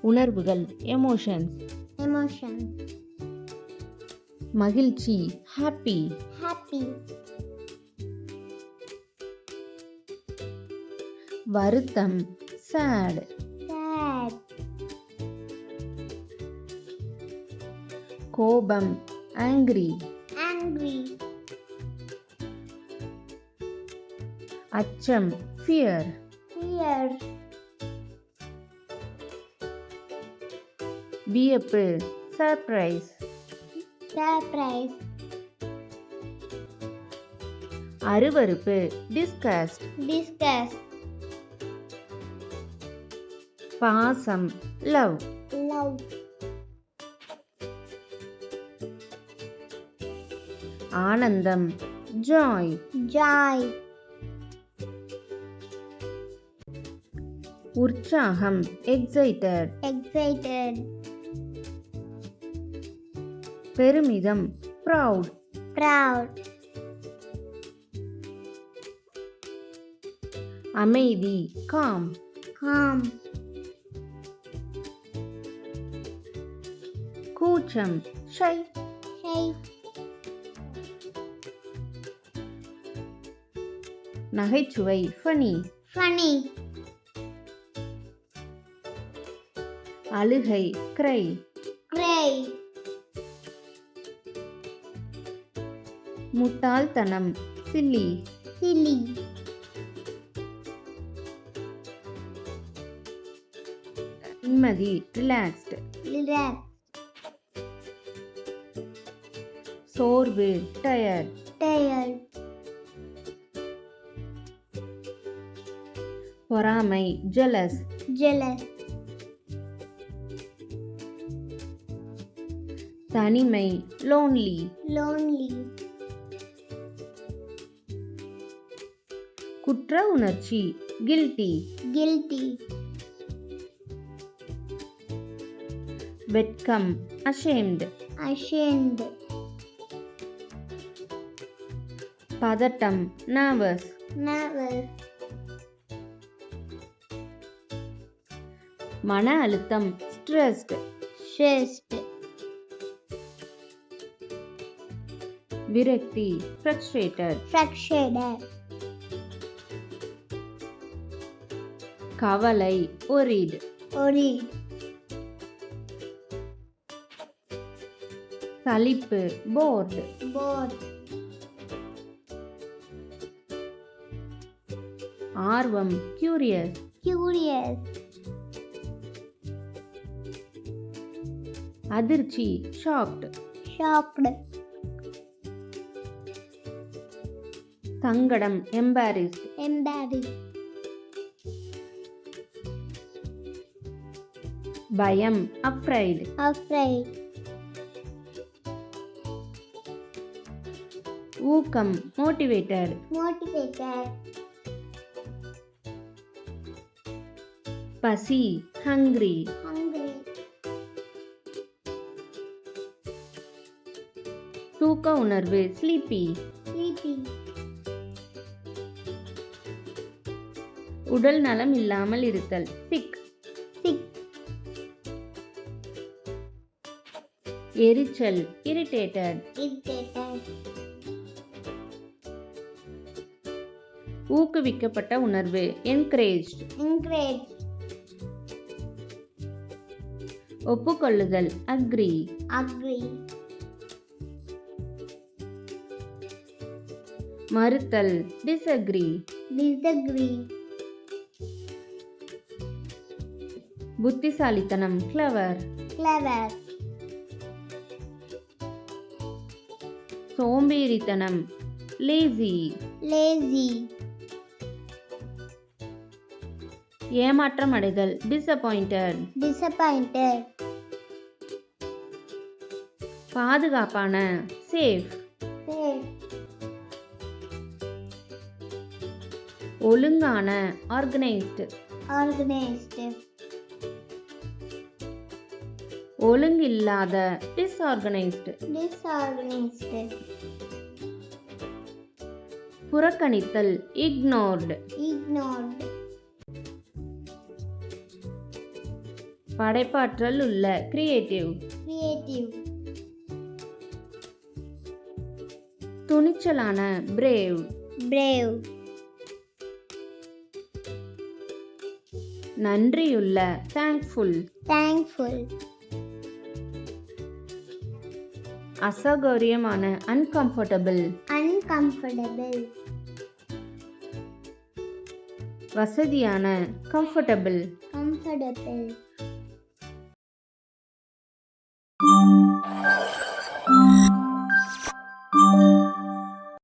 உணர்வுகள் emotions. emotion, மகிழ்ச்சி happy. happy, வருத்தம் sad. sad, கோபம் angry. angry, அச்சம் fear. fear, வியப்பு surprise. surprise, அருவருப்பு disgust. disgust, பாசம் love. love, ஆனந்தம் joy. joy, உற்சாகம் excited. excited, பெருமிதம் proud. proud, அமைதி calm. calm, கூச்சம் shy. shy, நகைச்சுவை funny. funny, அழுகை cry. cry, முட்டாள்தனம் silly. silly, நிம்மதி relaxed. relax, சோர்வு tired. tired, பொறாமை jealous. jealous, தனிமை lonely. lonely, குற்ற உணர்ச்சி guilty. guilty, வெட்கம் ashamed. ashamed, பதட்டம் nervous. nervous, மன அழுத்தம் stressed. stressed, விரக்தி frustrated. frustrated, கவலை worried. worried, சலிப்பு bored. bored, ஆர்வம் curious. curious, அதிர்ச்சி shocked. shocked, சங்கடம் embarrassed. embarrassed, பயம் afraid. afraid, ஊக்கம் motivated. motivated, பசி hungry. hungry, தூக்க உணர்வு sleepy. sleepy, உடல் நலம் இல்லாமல் இருத்தல் sick. sick, எரிச்சல் irritated. irritated, ஊக்குவிக்கப்பட்ட உணர்வு encouraged. encouraged, ஒப்புக்கொள்ளுதல் agree. agree, மறுத்தல் disagree. disagree, புத்திசாலித்தனம் clever. clever, சோம்பேறித்தனம் lazy. lazy, ஏமாற்றம் அடைதல் disappointed. disappointed, பாதுகாப்பான safe. safe, ஒழுங்கான organized. organized, ஒழுங்கில்லாத disorganized. disorganized, புறக்கணித்தல் ignored. ignored, படைப்பாற்றல் உள்ள கிரியேட்டிவ். creative, துணிச்சலான பிரேவ். brave, நன்றியுள்ள தேங்க்ஃபுல். thankful, அசௌகரியமான அன்கம்ஃபர்டபுள். uncomfortable, வசதியான கம்ஃபர்டபுள். comfortable.